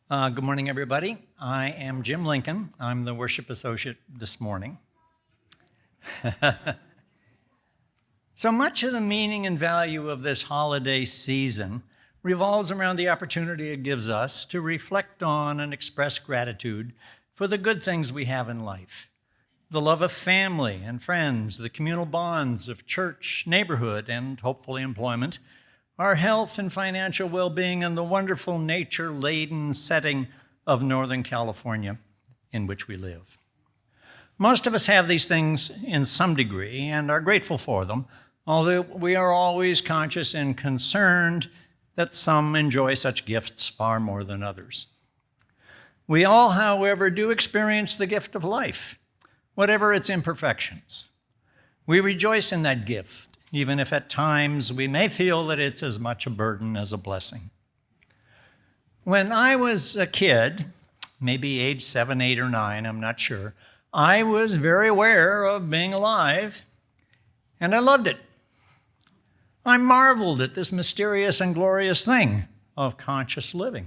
Good morning, everybody. I am Jim Lincoln. I'm the worship associate this morning. So much of the meaning and value of this holiday season revolves around the opportunity it gives us to reflect on and express gratitude for the good things we have in life. The love of family and friends, the communal bonds of church, neighborhood, and hopefully employment, our health and financial well-being, and the wonderful nature-laden setting of Northern California in which we live. Most of us have these things in some degree and are grateful for them, although we are always conscious and concerned that some enjoy such gifts far more than others. We all, however, do experience the gift of life, whatever its imperfections. We rejoice in that gift, even if at times we may feel that it's as much a burden as a blessing. When I was a kid, maybe age 7, 8, or 9, I'm not sure, I was very aware of being alive, and I loved it. I marveled at this mysterious and glorious thing of conscious living.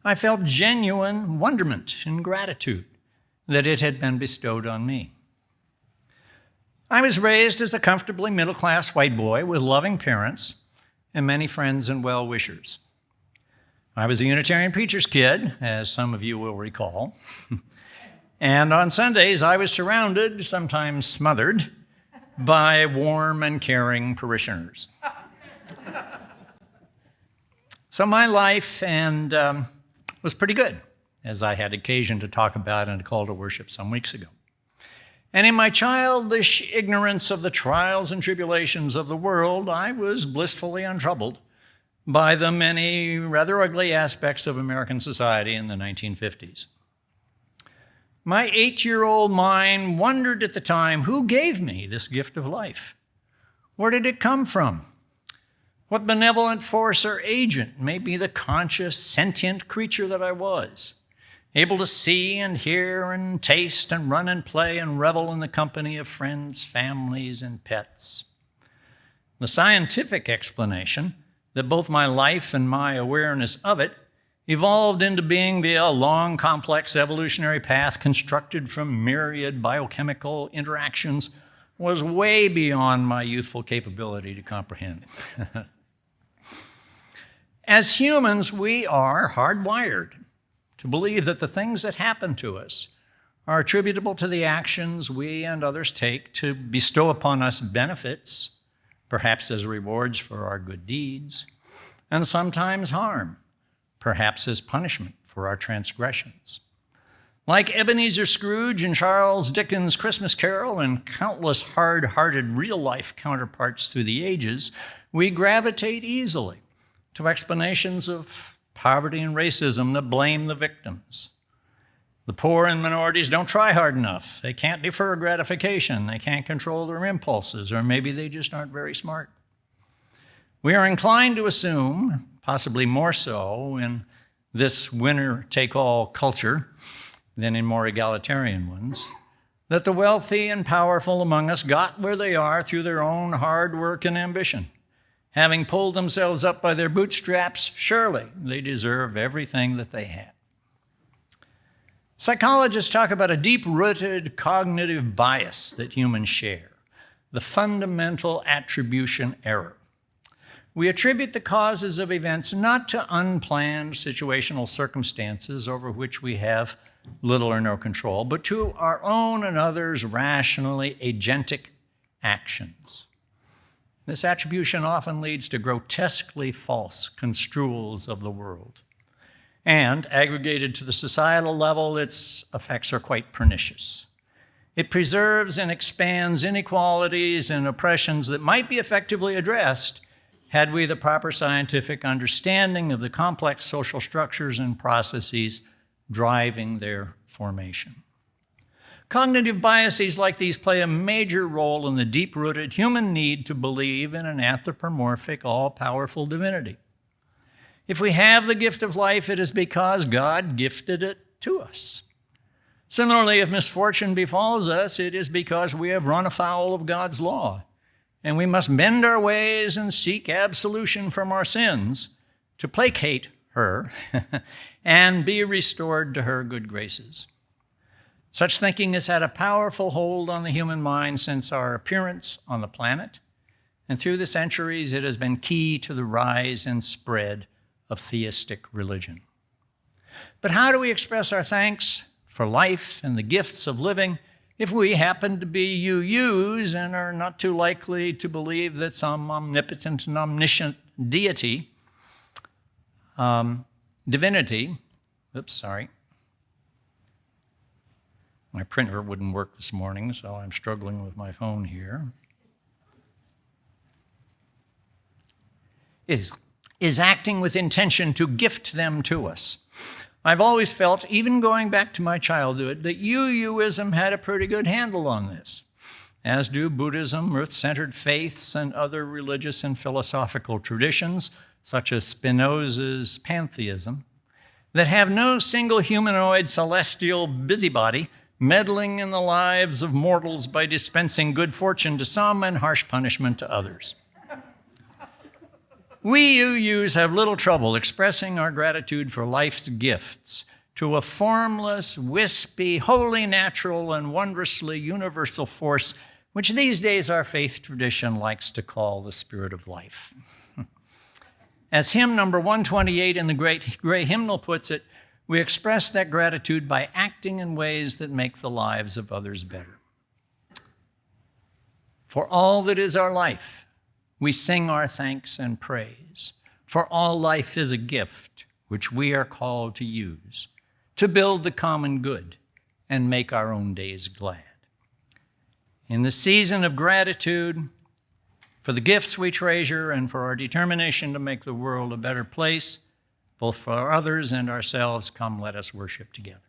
I felt genuine wonderment and gratitude that it had been bestowed on me. I was raised as a comfortably middle-class white boy with loving parents and many friends and well-wishers. I was a Unitarian preacher's kid, as some of you will recall. And on Sundays, I was surrounded, sometimes smothered, by warm and caring parishioners. So my life was pretty good, as I had occasion to talk about in a call to worship some weeks ago. And in my childish ignorance of the trials and tribulations of the world, I was blissfully untroubled by the many rather ugly aspects of American society in the 1950s. My 8-year-old mind wondered at the time, who gave me this gift of life? Where did it come from? What benevolent force or agent made me the conscious, sentient creature that I was? Able to see and hear and taste and run and play and revel in the company of friends, families, and pets. The scientific explanation that both my life and my awareness of it evolved into being via a long, complex evolutionary path constructed from myriad biochemical interactions was way beyond my youthful capability to comprehend. As humans, we are hardwired to believe that the things that happen to us are attributable to the actions we and others take to bestow upon us benefits, perhaps as rewards for our good deeds, and sometimes harm, perhaps as punishment for our transgressions. Like Ebenezer Scrooge and Charles Dickens' Christmas Carol and countless hard-hearted real-life counterparts through the ages, we gravitate easily to explanations of poverty and racism that blame the victims. The poor and minorities don't try hard enough. They can't defer gratification. They can't control their impulses, or maybe they just aren't very smart. We are inclined to assume, possibly more so in this winner-take-all culture than in more egalitarian ones, that the wealthy and powerful among us got where they are through their own hard work and ambition. Having pulled themselves up by their bootstraps, surely they deserve everything that they have. Psychologists talk about a deep-rooted cognitive bias that humans share, the fundamental attribution error. We attribute the causes of events not to unplanned situational circumstances over which we have little or no control, but to our own and others' rationally agentic actions. This attribution often leads to grotesquely false construals of the world. And aggregated to the societal level, its effects are quite pernicious. It preserves and expands inequalities and oppressions that might be effectively addressed had we the proper scientific understanding of the complex social structures and processes driving their formation. Cognitive biases like these play a major role in the deep-rooted human need to believe in an anthropomorphic, all-powerful divinity. If we have the gift of life, it is because God gifted it to us. Similarly, if misfortune befalls us, it is because we have run afoul of God's law, and we must mend our ways and seek absolution from our sins to placate her, and be restored to her good graces. Such thinking has had a powerful hold on the human mind since our appearance on the planet, and through the centuries it has been key to the rise and spread of theistic religion. But how do we express our thanks for life and the gifts of living if we happen to be UUs and are not too likely to believe that some omnipotent and omniscient deity, divinity, my printer wouldn't work this morning, so I'm struggling with my phone here, is acting with intention to gift them to us. I've always felt, even going back to my childhood, that UUism had a pretty good handle on this, as do Buddhism, earth-centered faiths, and other religious and philosophical traditions, such as Spinoza's pantheism, that have no single humanoid celestial busybody meddling in the lives of mortals by dispensing good fortune to some and harsh punishment to others. We UUs have little trouble expressing our gratitude for life's gifts to a formless, wispy, wholly natural, and wondrously universal force, which these days our faith tradition likes to call the spirit of life. As hymn number 128 in the Great Gray Hymnal puts it, we express that gratitude by acting in ways that make the lives of others better. For all that is our life, we sing our thanks and praise. For all life is a gift which we are called to use to build the common good and make our own days glad. In the season of gratitude for the gifts we treasure and for our determination to make the world a better place, both for others and ourselves, come let us worship together.